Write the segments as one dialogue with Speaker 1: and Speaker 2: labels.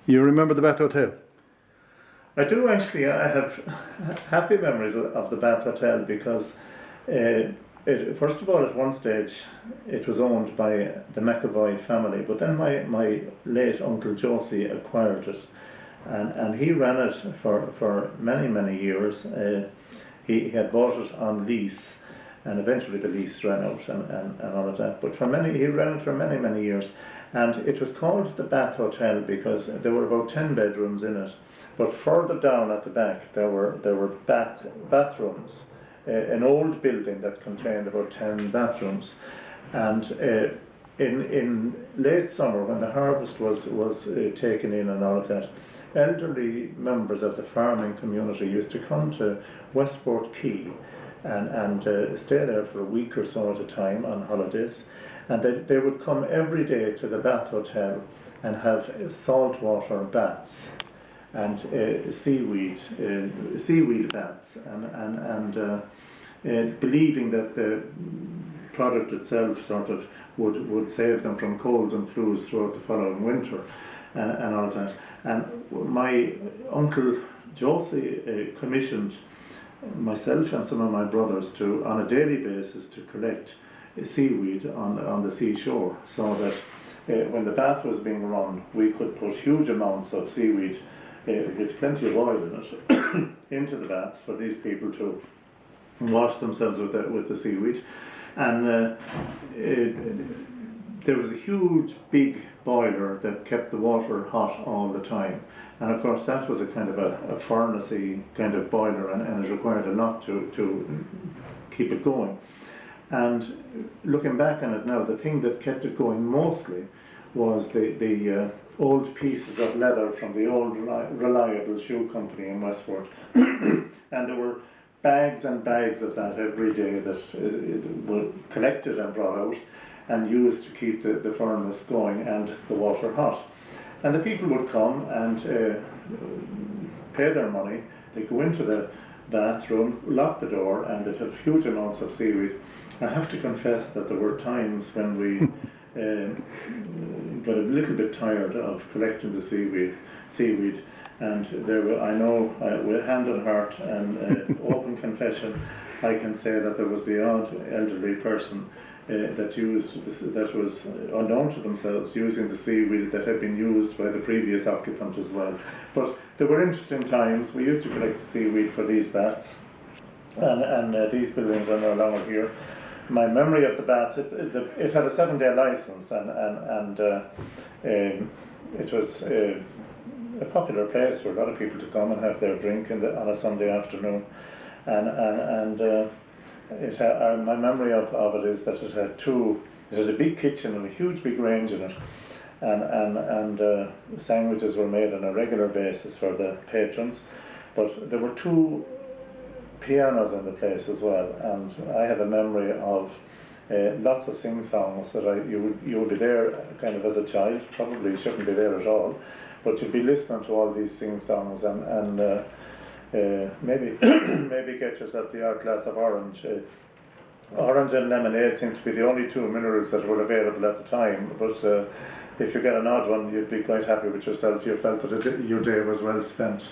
Speaker 1: You remember the Bath Hotel?
Speaker 2: I do actually. I have happy memories of the Bath Hotel because, first of all, at one stage, it was owned by the McAvoy family, but then my late Uncle Josie acquired it, and he ran it for many years. He had bought it on lease, and eventually the lease ran out and all of that. But he ran it for many years, and it was called the Bath Hotel because there were about 10 bedrooms in it. But further down at the back there were bathrooms, an old building that contained about 10 bathrooms, and in late summer when the harvest was taken in and all of that, elderly members of the farming community used to come to Westport Quay and stay there for a week or so at a time on holidays, and they would come every day to the Bath Hotel and have saltwater baths and seaweed baths, and believing that the product itself sort of would save them from colds and flus throughout the following winter, and all of that. And my Uncle Josie commissioned myself and some of my brothers to, on a daily basis, to collect seaweed on the seashore, so that when the bath was being run, we could put huge amounts of seaweed with plenty of oil in it into the baths for these people to wash themselves with the seaweed. And there was a huge big boiler that kept the water hot all the time, and of course that was a kind of a furnace-y kind of boiler, and it required a lot to keep it going. And looking back on it now, the thing that kept it going mostly was the old pieces of leather from the old reliable shoe company in Westport. And there were bags and bags of that every day that were collected and brought out and used to keep the furnace going and the water hot. And the people would come and pay their money. They'd go into the bathroom, lock the door, and they'd have huge amounts of seaweed. I have to confess that there were times when we got a little bit tired of collecting the seaweed, and I know, with hand on heart and open confession, I can say that there was the odd elderly person that was unknown to themselves, using the seaweed that had been used by the previous occupant as well. But there were interesting times. We used to collect the seaweed for these baths, and these buildings are no longer here. My memory of the bath, it had a 7-day license, and it was a popular place for a lot of people to come and have their drink on a Sunday afternoon, and my memory of it is that it had a big kitchen and a huge big range in it, and sandwiches were made on a regular basis for the patrons, but there were 2 pianos in the place as well, and I have a memory of lots of sing-songs that you would be there kind of as a child, probably shouldn't be there at all, but you'd be listening to all these sing-songs and maybe get yourself the odd glass of orange. Orange and lemonade seemed to be the only 2 minerals that were available at the time, but if you get an odd one, you'd be quite happy with yourself. You felt that your day was well spent.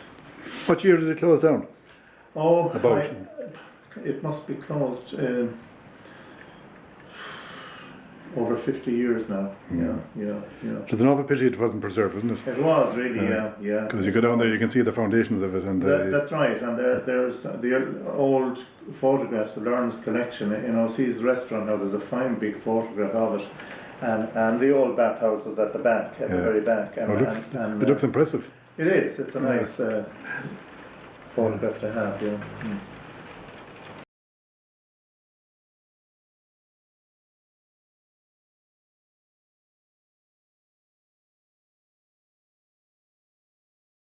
Speaker 1: What year did it close down?
Speaker 2: Oh, it must be closed over 50 years now. Yeah.
Speaker 1: It's an awful pity it wasn't preserved, wasn't it?
Speaker 2: It was really, yeah.
Speaker 1: Because you go down there, you can see the foundations of it, and
Speaker 2: that's right. And there's the old photographs, the Lawrence collection in O'C's restaurant now. There's a fine big photograph of it, and the old bathhouses at the back, at the very back. And,
Speaker 1: it looks impressive.
Speaker 2: It is. It's a nice photograph to have. Yeah.